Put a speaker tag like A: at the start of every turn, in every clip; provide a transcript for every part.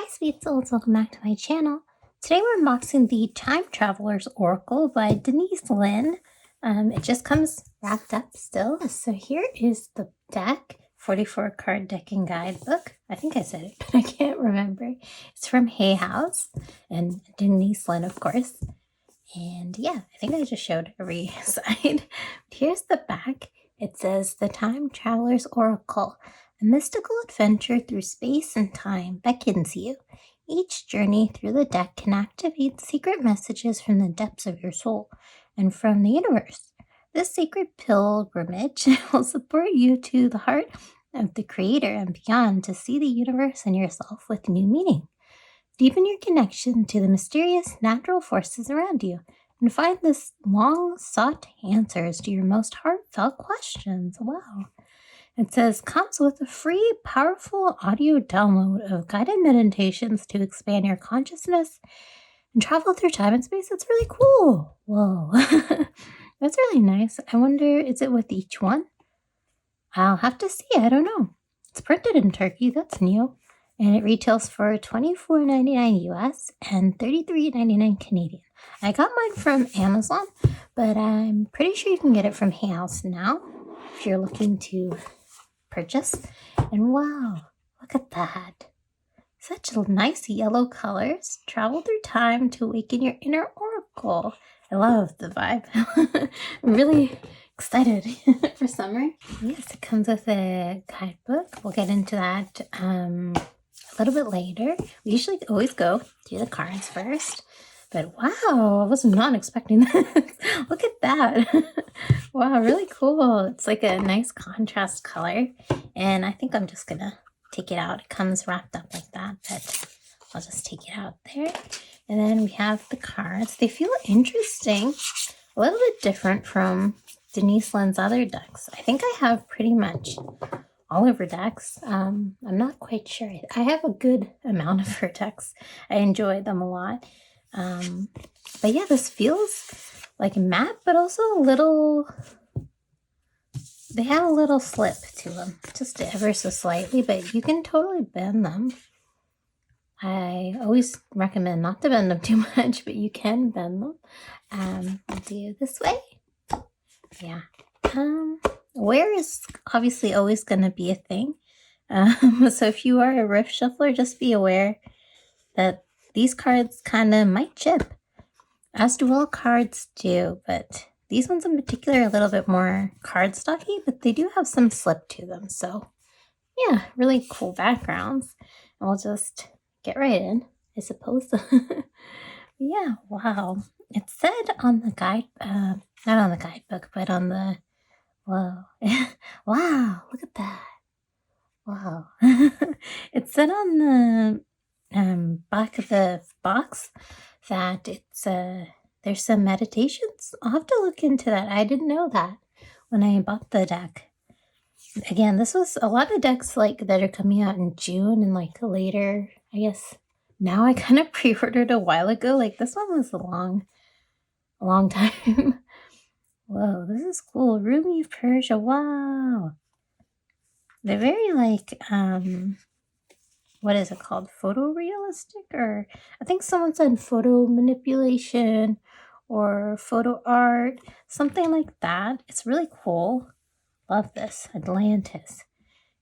A: sweet souls, welcome back to my channel. Today we're unboxing the Time Traveler's Oracle by Denise Linn. It just comes wrapped up still. So here is the deck, 44 card deck and guidebook. I think I said it, but I can't remember. It's from Hay House and Denise Linn, of course. And yeah, I think I just showed every side. Here's the back. It says the Time Traveler's Oracle. A mystical adventure through space and time beckons you. Each journey through the deck can activate secret messages from the depths of your soul and from the universe. This sacred pilgrimage will support you to the heart of the Creator and beyond to see the universe and yourself with new meaning. Deepen your connection to the mysterious natural forces around you and find this long-sought answers to your most heartfelt questions. Wow. It says, comes with a free, powerful audio download of guided meditations to expand your consciousness and travel through time and space. That's really cool. Whoa. That's really nice. I wonder, is it with each one? I'll have to see. I don't know. It's printed in Turkey. That's new. And it retails for $24.99 US and $33.99 Canadian. I got mine from Amazon, but I'm pretty sure you can get it from Hay House now if you're looking to purchase. And wow, look at that. Such nice yellow colors. Travel through time to awaken your inner oracle. I love the vibe. I'm really excited for summer. Yes, it comes with a guidebook. We'll get into that a little bit later. We usually always go through the cards first. But wow, I was not expecting that. Look at that. Wow, really cool. It's like a nice contrast color. And I think I'm just going to take it out. It comes wrapped up like that, but I'll just take it out there. And then we have the cards. They feel interesting, a little bit different from Denise Linn's other decks. I think I have pretty much all of her decks. I'm not quite sure. I have a good amount of her decks. I enjoy them a lot. But yeah, this feels like matte, but also a little, they have a little slip to them, just ever so slightly, but you can totally bend them. I always recommend not to bend them too much, but you can bend them. I'll do this way. Yeah. Wear is obviously always going to be a thing. So if you are a riff shuffler, just be aware that these cards kind of might chip, as do all cards do, but these ones in particular are a little bit more cardstocky, but they do have some slip to them. So yeah, really cool backgrounds. And we'll just get right in, I suppose. Yeah, wow. It said on the guide, not on the guidebook, but on the, whoa. Wow, look at that. Wow. It said on the back of the box that it's there's some meditations. I'll have to look into that. I didn't know that when I bought the deck. Again, this was a lot of decks like that are coming out in June and like later, I guess. Now I kind of pre-ordered a while ago. Like this one was a long time. Whoa, this is cool. Rumi of Persia. Wow. They're very like what is it called? Photorealistic? Or I think someone said photo manipulation or photo art, something like that. It's really cool. Love this. Atlantis.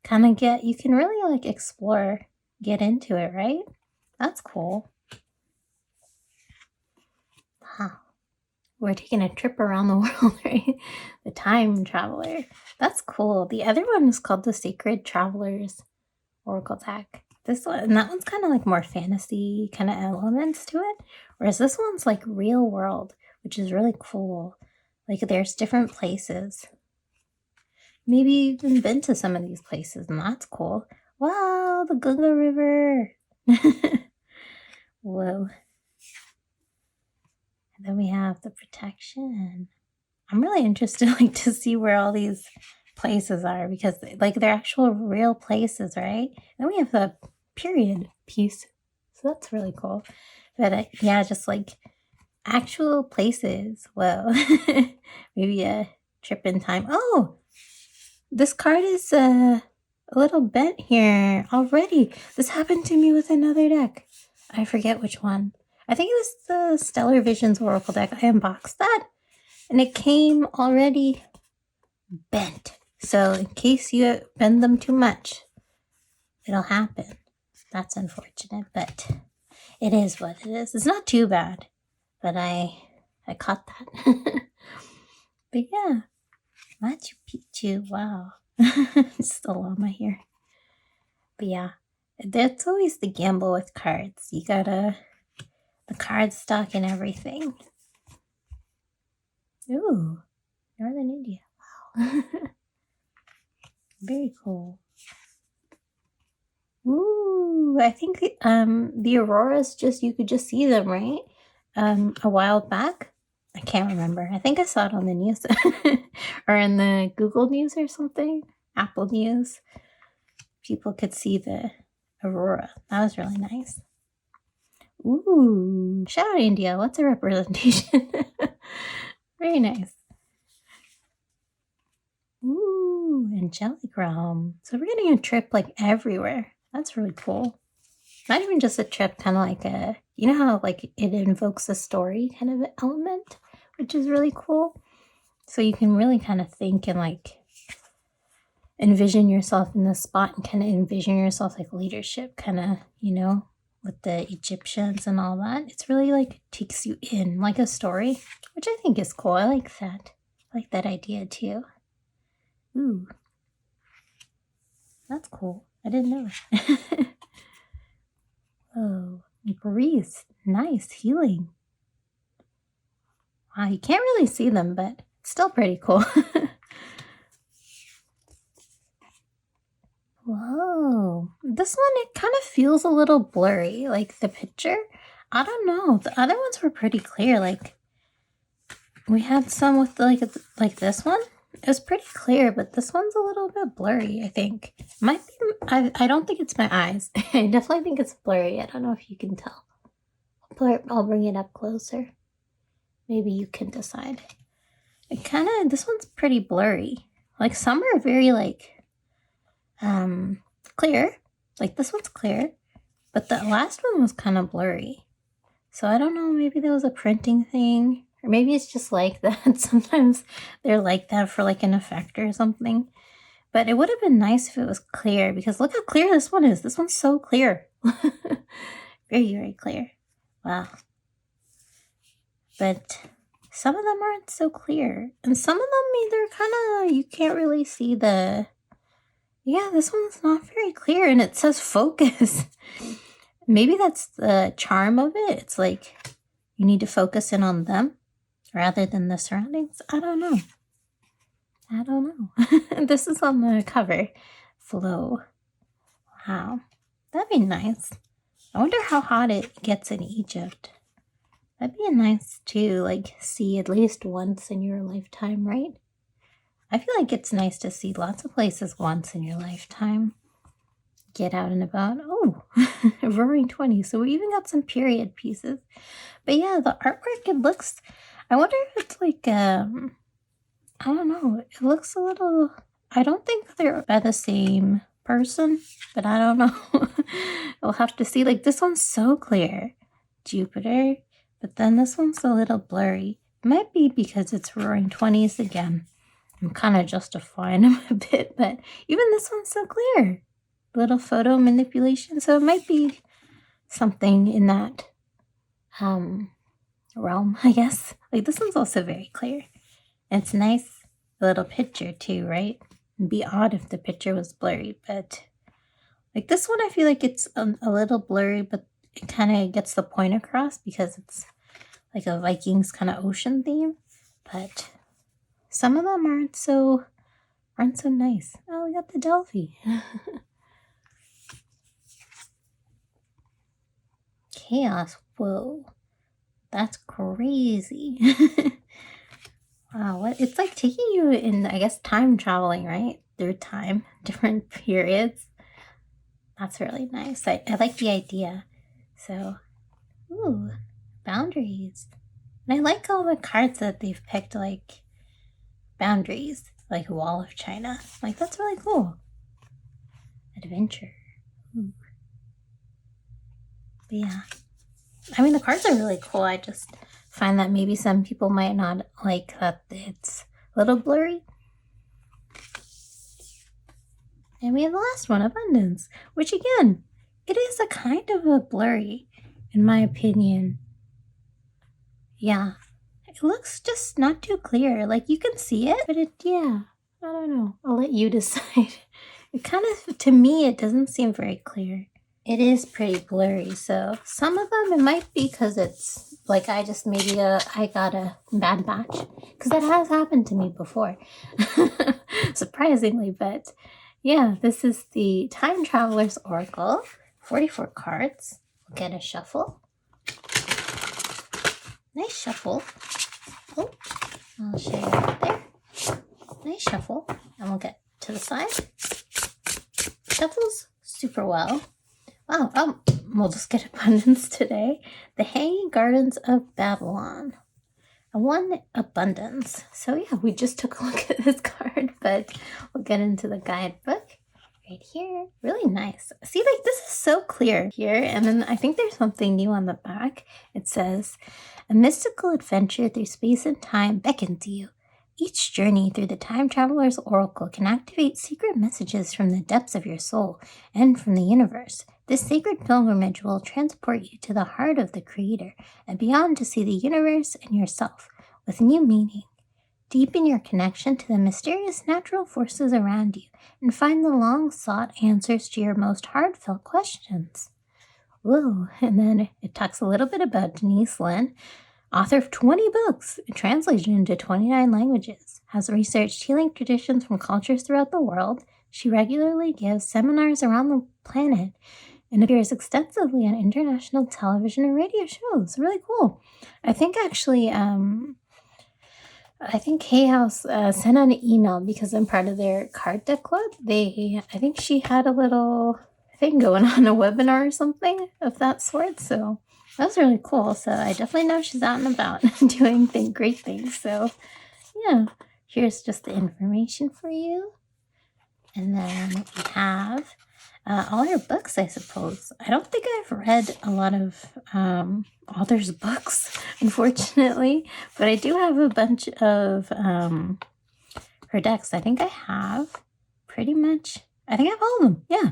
A: Kind of you can really like explore, get into it, right? That's cool. Wow. We're taking a trip around the world, right? The Time Traveler. That's cool. The other one is called the Sacred Traveler's Oracle deck. This one, and that one's kind of like more fantasy kind of elements to it. Whereas this one's like real world, which is really cool. Like there's different places. Maybe you've even been to some of these places, and that's cool. Wow, the Ganga River. Whoa. And then we have the protection. I'm really interested like to see where all these places are, because like they're actual real places, right? Then we have the period piece, so that's really cool. But yeah, just like actual places. Whoa. Maybe a trip in time. Oh, this card is a little bent here already. This happened to me with another deck. I forget which one. I think it was the Stellar Visions Oracle deck. I unboxed that, and it came already bent. So in case you bend them too much, it'll happen. That's unfortunate, but it is what it is. It's not too bad, but I caught that. But yeah, Machu Picchu, wow. Just a llama here. But yeah, that's always the gamble with cards. You gotta, the card stock and everything. Ooh, Northern India. Wow. Very cool. Ooh, I think the auroras you could just see them, right? A while back. I can't remember. I think I saw it on the news or in the Google News or something. Apple News. People could see the aurora. That was really nice. Ooh, shout out India. What's a representation? Very nice. Ooh, angelic realm. So we're getting a trip like everywhere. That's really cool. Not even just a trip, kind of like a, you know how like it invokes a story kind of element, which is really cool. So you can really kind of think and like envision yourself in the spot and kind of envision yourself like leadership, kind of, you know, with the Egyptians and all that. It's really like takes you in like a story, which I think is cool. I like that. I like that idea too. Ooh, that's cool. I didn't know that. Oh, Greece. Nice healing. Wow, you can't really see them, but it's still pretty cool. Whoa. This one, it kind of feels a little blurry, like the picture. I don't know. The other ones were pretty clear. Like, we had some with like this one. It was pretty clear, but this one's a little bit blurry, I think. Might be, I don't think it's my eyes. I definitely think it's blurry. I don't know if you can tell. I'll bring it up closer. Maybe you can decide. It kind of, this one's pretty blurry. Like some are very like, clear. Like this one's clear, but the last one was kind of blurry. So I don't know, maybe there was a printing thing, or maybe it's just like that. Sometimes they're like that for like an effect or something. But it would have been nice if it was clear, because look how clear this one is. This one's so clear. Very, very clear. Wow. But some of them aren't so clear. And some of them, they're kind of, you can't really see the, yeah, this one's not very clear, and it says focus. Maybe that's the charm of it. It's like you need to focus in on them rather than the surroundings. I don't know. This is on the cover. Flow. Wow. That'd be nice. I wonder how hot it gets in Egypt. That'd be nice to like see at least once in your lifetime, right? I feel like it's nice to see lots of places once in your lifetime. Get out and about. Oh, Roaring 20s. So we even got some period pieces. But yeah, the artwork, it looks, I wonder if it's like, I don't know. It looks a little, I don't think they're by the same person, but I don't know. We'll have to see. Like this one's so clear. Jupiter. But then this one's a little blurry. It might be because it's Roaring 20s again. I'm kind of justifying them a bit, but even this one's so clear. Little photo manipulation. So it might be something in that realm, I guess. Like this one's also very clear. And it's nice little picture too, right? It'd be odd if the picture was blurry, but like this one, I feel like it's a little blurry, but it kind of gets the point across because it's like a Vikings kind of ocean theme. But some of them aren't so nice. Oh, we got the Delphi. Chaos. Whoa. That's crazy. Wow, what it's like taking you in, I guess, time traveling, right? Through time, different periods. That's really nice. I like the idea. So, ooh, boundaries. And I like all the cards that they've picked, like boundaries, like Wall of China. Like, that's really cool. adventure. Ooh. But yeah, I mean, the cards are really cool. I just find that maybe some people might not like that it's a little blurry. And we have the last one, abundance, which again, it is a kind of a blurry, in my opinion. Yeah, it looks just not too clear. Like, you can see it, but yeah, I don't know. I'll let you decide. It kind of, to me, it doesn't seem very clear. It is pretty blurry, so some of them, it might be because it's like I got a bad batch, because that has happened to me before, surprisingly. But yeah, this is the Time Traveler's Oracle, 44 cards. We'll get a shuffle. Nice shuffle. Oh, I'll show you right there. Nice shuffle, and we'll get to the side. Shuffles super well. Wow, we'll just get abundance today. The Hanging Gardens of Babylon. I won abundance. So yeah, we just took a look at this card, but we'll get into the guidebook right here. Really nice. See, like, this is so clear here. And then I think there's something new on the back. It says, a mystical adventure through space and time beckons you. Each journey through the Time Traveler's Oracle can activate secret messages from the depths of your soul and from the universe. This sacred pilgrimage will transport you to the heart of the Creator and beyond to see the universe and yourself with new meaning. Deepen your connection to the mysterious natural forces around you and find the long-sought answers to your most heartfelt questions. Whoa, and then it talks a little bit about Denise Linn, author of 20 books, translated into 29 languages, has researched healing traditions from cultures throughout the world. She regularly gives seminars around the planet and appears extensively on international television and radio shows. Really cool. I think actually, Hay House sent out an email because I'm part of their card deck club. I think she had a little thing going on, a webinar or something of that sort. So that was really cool. So I definitely know she's out and about doing great things. So yeah, here's just the information for you. And then we have all her books, I suppose. I don't think I've read a lot of authors' books, unfortunately, but I do have a bunch of her decks. I think I have pretty much, I think I have all of them, yeah,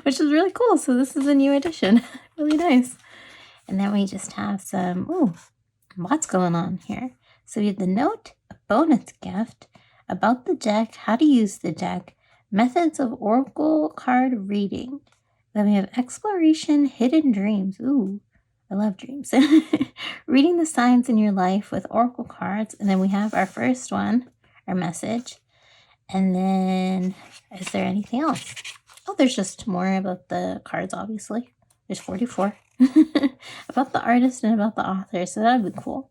A: which is really cool. So this is a new edition, really nice. And then we just have some, lots going on here. So we have the note, a bonus gift, about the deck, how to use the deck, methods of oracle card reading. Then we have exploration, hidden dreams. Ooh, I love dreams. Reading the signs in your life with oracle cards. And then we have our first one, our message. And then, is there anything else? Oh, there's just more about the cards, obviously. There's 44. About the artist and about the author, so that would be cool.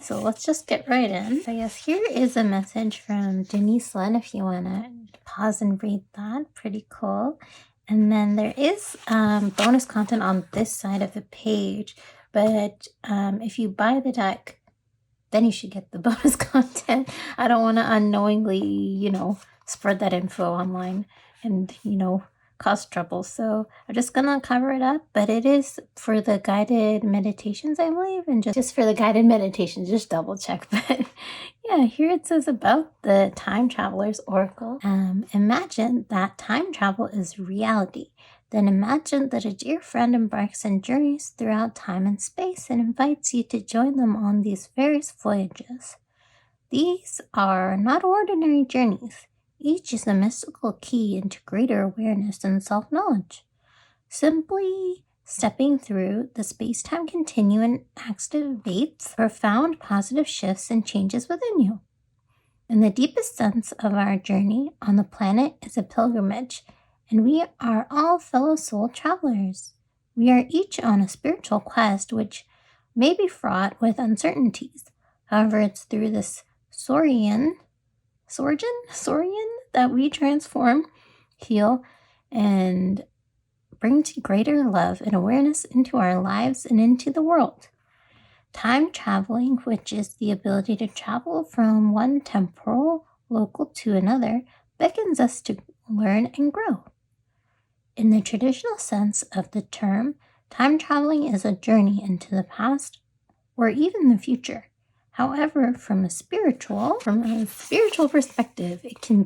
A: So let's just get right in. So yes, here is a message from Denise Linn if you want to pause and read that. Pretty cool. And then there is bonus content on this side of the page, but if you buy the deck, then you should get the bonus content. I don't want to unknowingly, spread that info online and, cause trouble. So I'm just gonna cover it up, but it is for the guided meditations, I believe, and just for the guided meditations, just double check. But yeah, here it says about the Time Traveler's Oracle. Imagine that time travel is reality. Then imagine that a dear friend embarks on journeys throughout time and space and invites you to join them on these various voyages. These are not ordinary journeys. Each is a mystical key into greater awareness and self-knowledge. Simply stepping through the space-time continuum activates profound positive shifts and changes within you. And the deepest sense of our journey on the planet is a pilgrimage, and we are all fellow soul travelers. We are each on a spiritual quest which may be fraught with uncertainties. However, it's through this Saurian that we transform, heal, and bring to greater love and awareness into our lives and into the world. Time traveling, which is the ability to travel from one temporal local to another, beckons us to learn and grow. In the traditional sense of the term, time traveling is a journey into the past or even the future. However, from a spiritual perspective, it can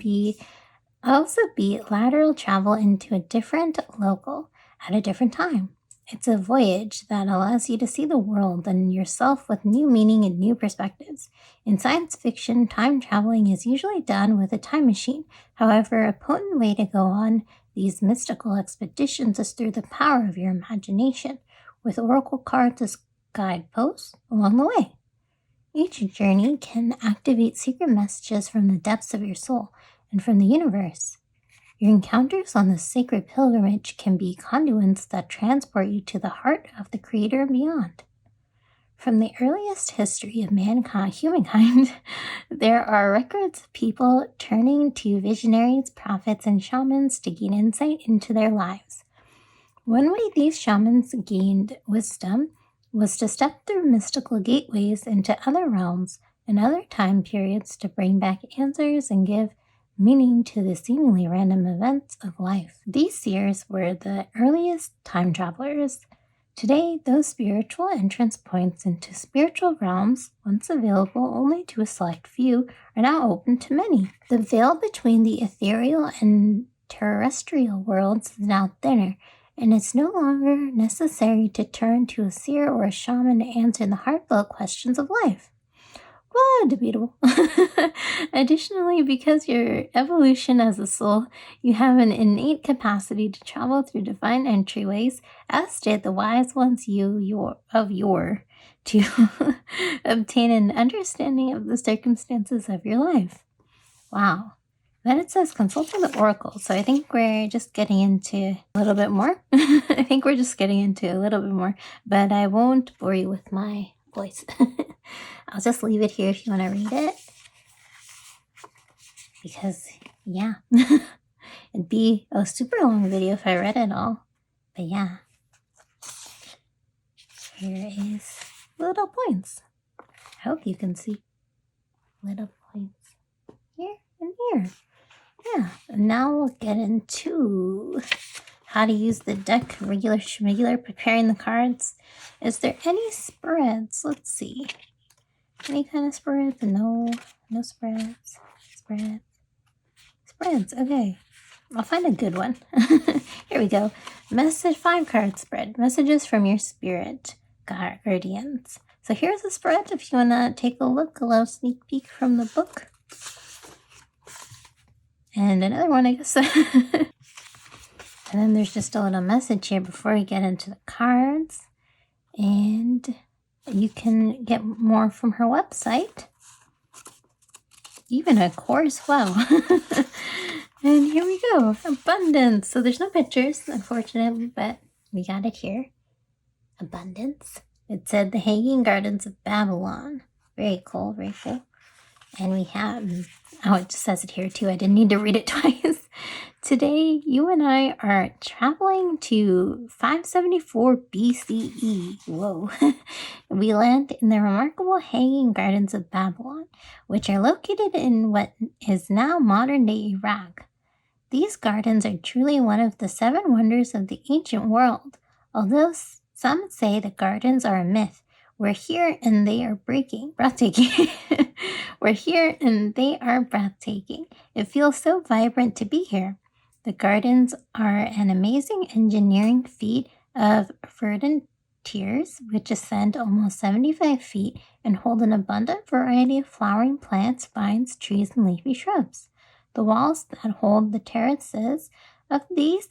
A: also be lateral travel into a different local at a different time. It's a voyage that allows you to see the world and yourself with new meaning and new perspectives. In science fiction, time traveling is usually done with a time machine. However, a potent way to go on these mystical expeditions is through the power of your imagination, with oracle cards as guideposts along the way. Each journey can activate secret messages from the depths of your soul and from the universe. Your encounters on this sacred pilgrimage can be conduits that transport you to the heart of the Creator and beyond. From the earliest history of humankind, there are records of people turning to visionaries, prophets, and shamans to gain insight into their lives. One way these shamans gained wisdom was to step through mystical gateways into other realms and other time periods to bring back answers and give meaning to the seemingly random events of life. These seers were the earliest time travelers. Today, those spiritual entrance points into spiritual realms, once available only to a select few, are now open to many. The veil between the ethereal and terrestrial worlds is now thinner, and it's no longer necessary to turn to a seer or a shaman to answer the heartfelt questions of life. Well, debatable. Additionally, because your evolution as a soul, you have an innate capacity to travel through divine entryways, as did the wise ones of yore, to obtain an understanding of the circumstances of your life. Wow. Then it says consulting the oracle. So I think we're just getting into a little bit more. But I won't bore you with my voice. I'll just leave it here if you want to read it. Because, yeah, it'd be a super long video if I read it all. But yeah, here is little points. I hope you can see little points here and here. Yeah, and now we'll get into how to use the deck, regular schmigular, preparing the cards. Is there any spreads? Let's see. Any kind of spreads? No spreads. Spreads, okay. I'll find a good one. Here we go. 5-card spread. Messages from your spirit guardians. So here's a spread if you want to take a look, a little sneak peek from the book. And another one, I guess. And then there's just a little message here before we get into the cards. And you can get more from her website. Even a course, wow. And here we go, abundance. So there's no pictures, unfortunately, but we got it here. Abundance. It said the Hanging Gardens of Babylon. Very cool, very cool. And we have, oh, it just says it here too. I didn't need to read it twice. Today, you and I are traveling to 574 BCE. Whoa. We land in the remarkable Hanging Gardens of Babylon, which are located in what is now modern-day Iraq. These gardens are truly one of the 7 wonders of the ancient world. Although some say the gardens are a myth, we're here and they are breathtaking. We're here and they are breathtaking. It feels so vibrant to be here. The gardens are an amazing engineering feat of verdant tiers, which ascend almost 75 feet and hold an abundant variety of flowering plants, vines, trees, and leafy shrubs. The walls that hold the terraces of these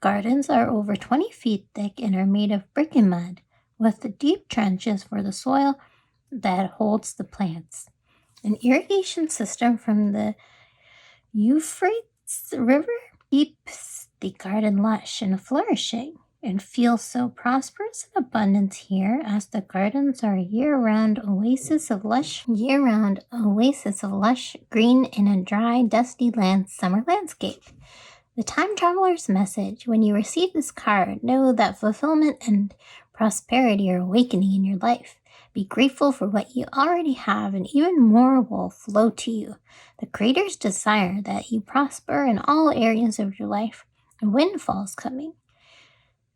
A: gardens are over 20 feet thick and are made of brick and mud, with the deep trenches for the soil that holds the plants. An irrigation system from the Euphrates River keeps the garden lush and flourishing, and feels so prosperous and abundant here, as the gardens are a year-round oasis of lush green in a dry, dusty summer landscape. The time traveler's message: when you receive this card, know that fulfillment and prosperity are awakening in your life. Be grateful for what you already have, and even more will flow to you. The Creator's desire that you prosper in all areas of your life windfalls coming.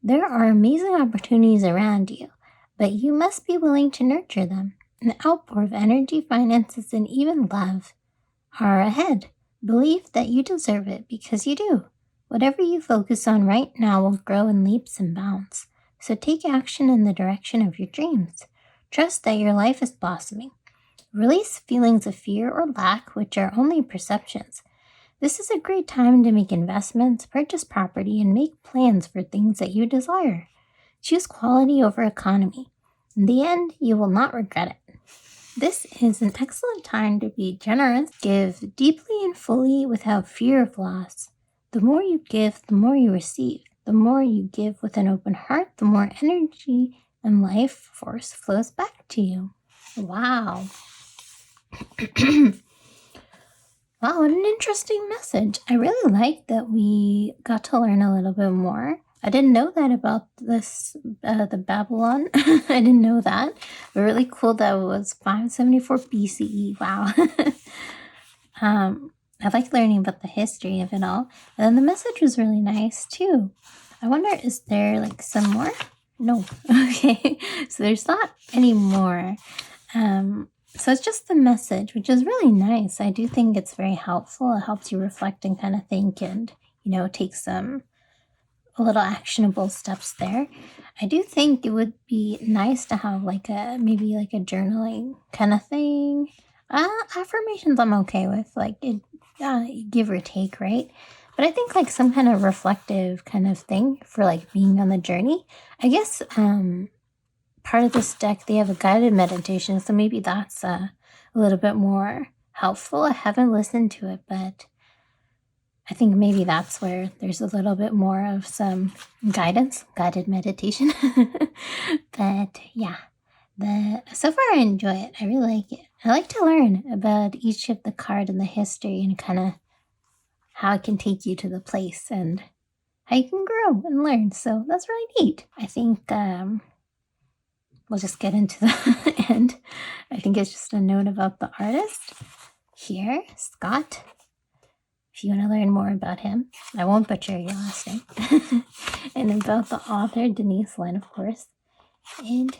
A: There are amazing opportunities around you, but you must be willing to nurture them. An outpour of energy, finances, and even love are ahead. Believe that you deserve it because you do. Whatever you focus on right now will grow in leaps and bounds. So take action in the direction of your dreams. Trust that your life is blossoming. Release feelings of fear or lack, which are only perceptions. This is a great time to make investments, purchase property, and make plans for things that you desire. Choose quality over economy. In the end, you will not regret it. This is an excellent time to be generous, give deeply and fully without fear of loss. The more you give, the more you receive. The more you give with an open heart, the more energy and life force flows back to you. Wow. Wow, what an interesting message. I really like that we got to learn a little bit more. I didn't know that about this, the Babylon. I didn't know that. But really cool that it was 574 BCE. Wow. I like learning about the history of it all. And then the message was really nice too. I wonder, is there like some more? No. Okay. So there's not any more. So it's just the message, which is really nice. I do think it's very helpful. It helps you reflect and kind of think and, take some little actionable steps there. I do think it would be nice to have maybe a journaling kind of thing. Affirmations I'm okay with, give or take, right? But I think some kind of reflective kind of thing for being on the journey. I guess part of this deck, they have a guided meditation, so maybe that's a little bit more helpful. I haven't listened to it, but I think maybe that's where there's a little bit more of some guided meditation. But yeah, so far I enjoy it. I really like it. I like to learn about each of the card and the history and kind of how it can take you to the place and how you can grow and learn. So that's really neat. I think we'll just get into the end. I think it's just a note about the artist here, Scott. If you want to learn more about him, I won't butcher your last name. And about the author, Denise Linn, of course. And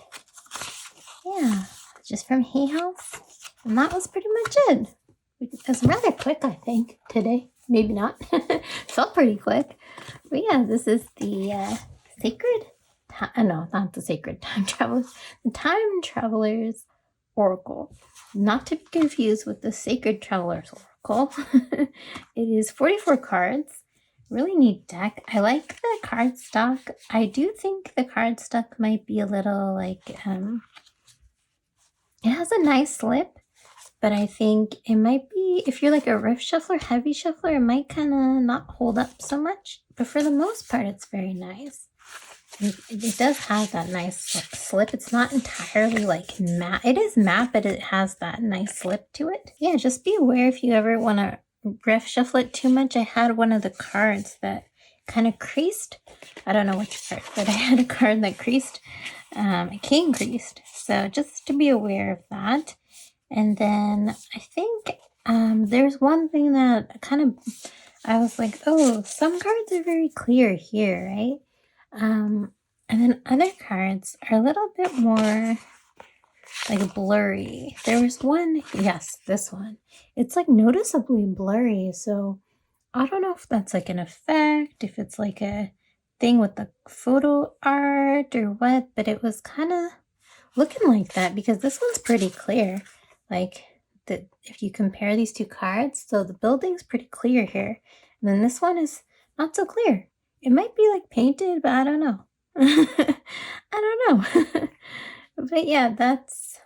A: yeah, just from Hay House. And that was pretty much it. It was rather quick, I think, today. Maybe not. Felt pretty quick. But yeah, this is the not the Sacred Time Travelers. The Time Travelers Oracle. Not to be confused with the Sacred Travelers Oracle. It is 44 cards. Really neat deck. I like the cardstock. I do think the cardstock might be a little it has a nice slip, but I think it might be, if you're a riff shuffler, heavy shuffler, it might kind of not hold up so much. But for the most part, it's very nice. It does have that nice slip. It's not entirely matte. It is matte, but it has that nice slip to it. Yeah, just be aware if you ever want to riff shuffle it too much. I had one of the cards that kind of creased. I don't know which part, but I had a card that creased. It came creased. So just to be aware of that. And then I think there's one thing that I was like, oh, some cards are very clear here, right? And then other cards are a little bit more blurry. There was one, yes, this one. It's noticeably blurry. So I don't know if that's an effect, if it's a thing with the photo art or what, but it was kind of looking like that because this one's pretty clear. If you compare these two cards, so the building's pretty clear here. And then this one is not so clear. It might be painted, but I don't know. I don't know. But yeah, that's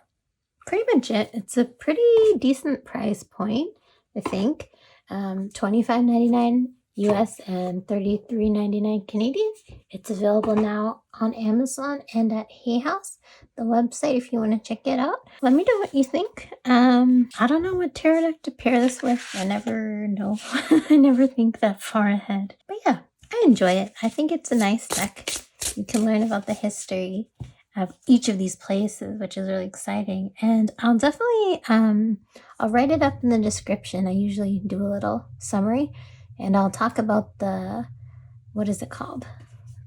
A: pretty much it. It's a pretty decent price point, I think. $25.99 US and $33.99 Canadian. It's available now on Amazon and at Hay House, the website, if you want to check it out. Let me know what you think. I don't know what tarot deck to pair this with. I never know. I never think that far ahead. But yeah, I enjoy it. I think it's a nice deck. You can learn about the history of each of these places, which is really exciting. And I'll definitely, I'll write it up in the description. I usually do a little summary, and I'll talk about the what is it called?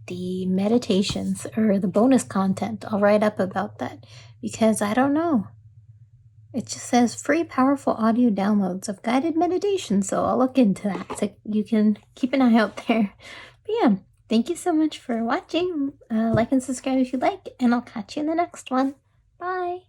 A: The meditations or the bonus content. I'll write up about that because I don't know. It just says free powerful audio downloads of guided meditation, so I'll look into that. So you can keep an eye out there. But yeah, thank you so much for watching. Like and subscribe if you like, and I'll catch you in the next one. Bye.